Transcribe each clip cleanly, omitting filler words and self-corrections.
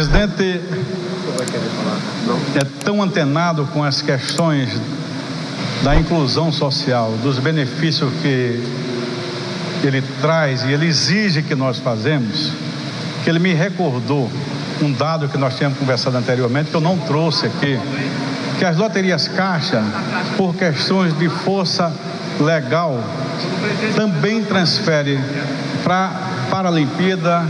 presidente é tão antenado com as questões da inclusão social, dos benefícios que ele traz e ele exige que nós fazemos, que ele me recordou um dado que nós tínhamos conversado anteriormente, que eu não trouxe aqui, que as loterias Caixa, por questões de força legal, também transfere para a Paralimpíada,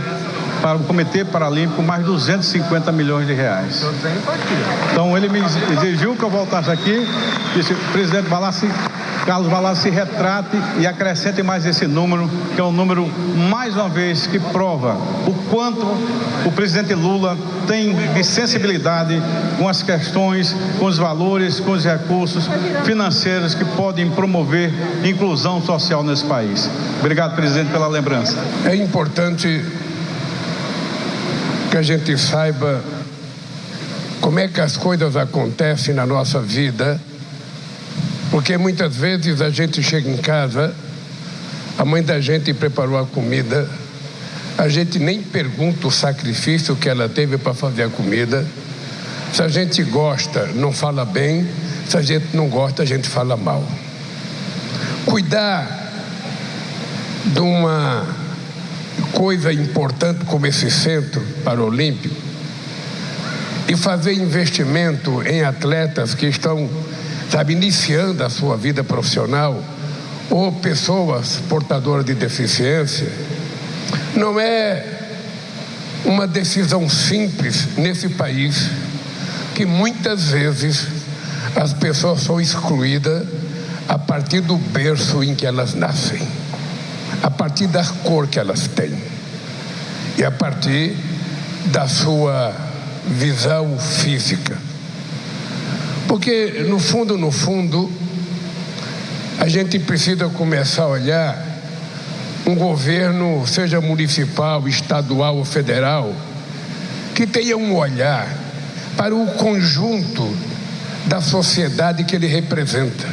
para o Comitê Paralímpico, mais 250 milhões de reais. Então ele me exigiu que eu voltasse aqui, disse: presidente Carlos Valassi, se retrate e acrescente mais esse número, que é um número, mais uma vez, que prova o quanto o presidente Lula tem de sensibilidade com as questões, com os valores, com os recursos financeiros que podem promover inclusão social nesse país. Obrigado, presidente, pela lembrança. É importante que a gente saiba como é que as coisas acontecem na nossa vida, porque muitas vezes a gente chega em casa, a mãe da gente preparou a comida, a gente nem pergunta o sacrifício que ela teve para fazer a comida. Se a gente gosta, não fala bem; se a gente não gosta, a gente fala mal. Cuidar de uma coisa importante como esse Centro Paralímpico e fazer investimento em atletas que estão, iniciando a sua vida profissional, ou pessoas portadoras de deficiência, não é uma decisão simples nesse país, que muitas vezes as pessoas são excluídas a partir do berço em que elas nascem, a partir da cor que elas têm e a partir da sua visão física. Porque, no fundo, a gente precisa começar a olhar um governo, seja municipal, estadual ou federal, que tenha um olhar para o conjunto da sociedade que ele representa.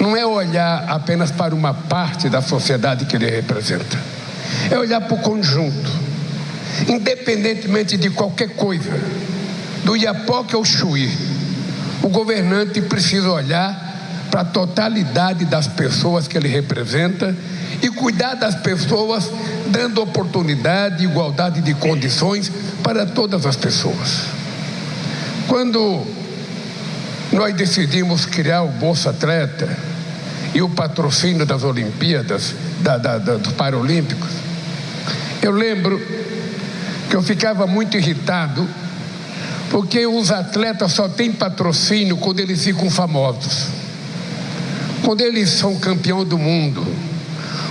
Não é olhar apenas para uma parte da sociedade que ele representa. É olhar para o conjunto. Independentemente de qualquer coisa, do Iapoque ao Chuí, o governante precisa olhar para a totalidade das pessoas que ele representa e cuidar das pessoas, dando oportunidade, igualdade de condições para todas as pessoas. Quando nós decidimos criar o Bolsa Atleta e o patrocínio das Olimpíadas, dos Paralímpicos, eu lembro que eu ficava muito irritado, porque os atletas só têm patrocínio quando eles ficam famosos, quando eles são campeão do mundo,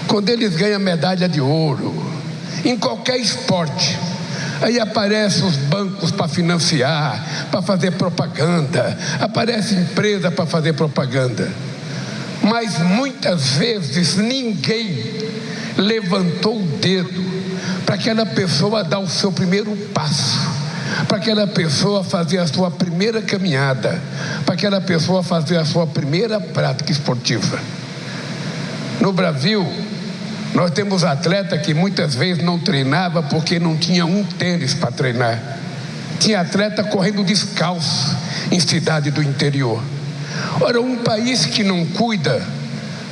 quando eles ganham medalha de ouro, em qualquer esporte. Aí aparecem os bancos para financiar, para fazer propaganda, aparece empresa para fazer propaganda. Mas muitas vezes ninguém levantou o dedo para aquela pessoa dar o seu primeiro passo, para aquela pessoa fazer a sua primeira caminhada, para aquela pessoa fazer a sua primeira prática esportiva. No Brasil, nós temos atleta que muitas vezes não treinava porque não tinha um tênis para treinar. Tinha atleta correndo descalço em cidade do interior. Ora, um país que não cuida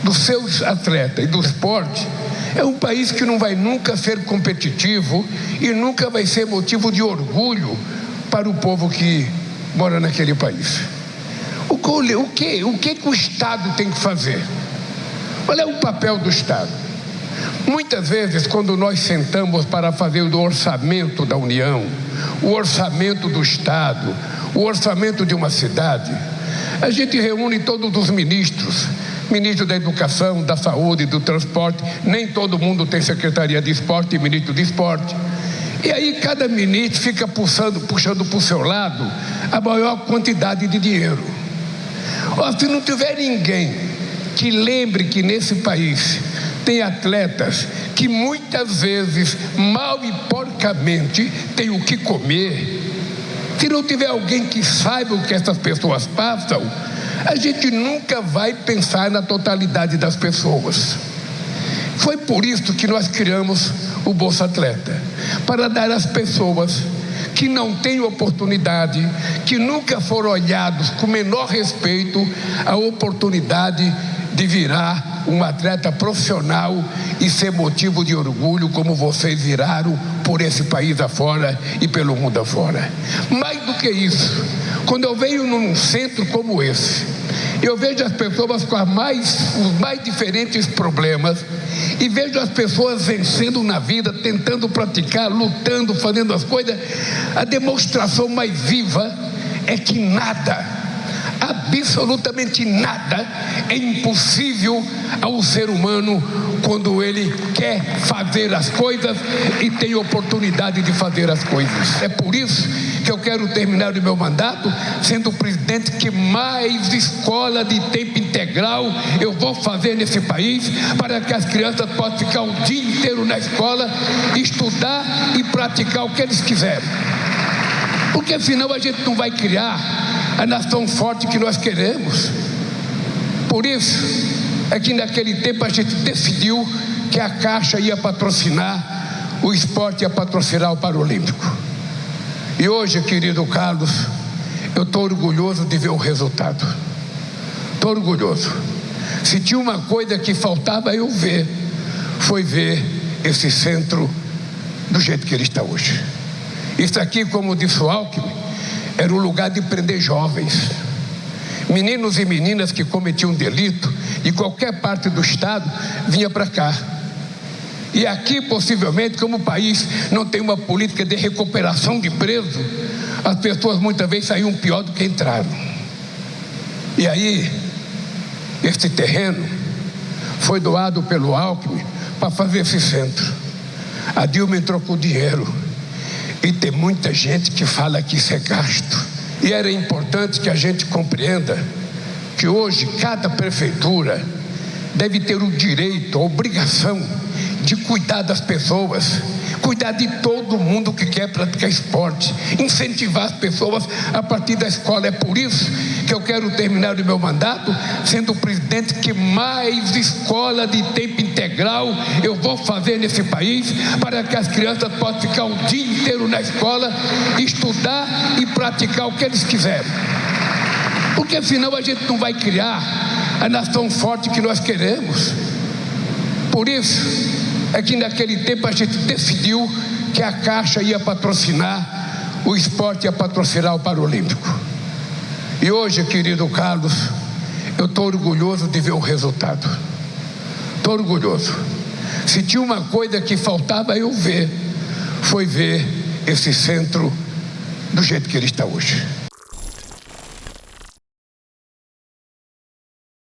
dos seus atletas e do esporte é um país que não vai nunca ser competitivo e nunca vai ser motivo de orgulho para o povo que mora naquele país. O que o Estado tem que fazer? Qual é o papel do Estado? Muitas vezes, quando nós sentamos para fazer o orçamento da União, o orçamento do Estado, o orçamento de uma cidade, a gente reúne todos os ministros, ministro da Educação, da Saúde, do Transporte. Nem todo mundo tem Secretaria de Esporte e ministro de Esporte. E aí cada ministro fica puxando para o seu lado a maior quantidade de dinheiro. Se não tiver ninguém que lembre que nesse país tem atletas que muitas vezes, mal e porcamente, têm o que comer, se não tiver alguém que saiba o que essas pessoas passam, a gente nunca vai pensar na totalidade das pessoas. Foi por isso que nós criamos o Bolsa Atleta, para dar às pessoas que não têm oportunidade, que nunca foram olhados com menor respeito, a oportunidade de virar um atleta profissional e ser motivo de orgulho como vocês viraram por esse país afora e pelo mundo afora. Mais do que isso, quando eu venho num centro como esse, eu vejo as pessoas com os mais diferentes problemas e vejo as pessoas vencendo na vida, tentando praticar, lutando, fazendo as coisas. A demonstração mais viva é que nada, absolutamente nada, é impossível ao ser humano quando ele quer fazer as coisas e tem oportunidade de fazer as coisas. É por isso que eu quero terminar o meu mandato sendo o presidente que mais escola de tempo integral eu vou fazer nesse país, para que as crianças possam ficar o dia inteiro na escola, estudar e praticar o que eles quiserem. Porque senão a gente não vai criar a nação forte que nós queremos. Por isso é que naquele tempo a gente decidiu que a Caixa ia patrocinar o esporte, ia patrocinar o Paralímpico. E hoje, querido Carlos, eu estou orgulhoso de ver o resultado. Estou orgulhoso. Se tinha uma coisa que faltava eu ver, foi ver esse centro do jeito que ele está hoje. Isso aqui, como disse o Alckmin, era um lugar de prender jovens, meninos e meninas que cometiam delito de qualquer parte do estado, vinha para cá. E aqui, possivelmente, como o país não tem uma política de recuperação de preso, as pessoas muitas vezes saíam pior do que entraram. E aí, esse terreno foi doado pelo Alckmin para fazer esse centro. A Dilma entrou com o dinheiro. E tem muita gente que fala que isso é gasto. E era importante que a gente compreenda que hoje cada prefeitura deve ter o direito, a obrigação de cuidar das pessoas, cuidar de todo mundo que quer praticar esporte, incentivar as pessoas a partir da escola. É por isso que eu quero terminar o meu mandato sendo o presidente que mais escola de tempo integral eu vou fazer nesse país, para que as crianças possam ficar o dia inteiro na escola, estudar e praticar o que eles quiserem. Porque senão a gente não vai criar a nação forte que nós queremos. Por isso é que naquele tempo a gente decidiu que a Caixa ia patrocinar o esporte, ia patrocinar o Paralímpico. E hoje, querido Carlos, eu estou orgulhoso de ver o resultado. Estou orgulhoso. Se tinha uma coisa que faltava eu ver, foi ver esse centro do jeito que ele está hoje.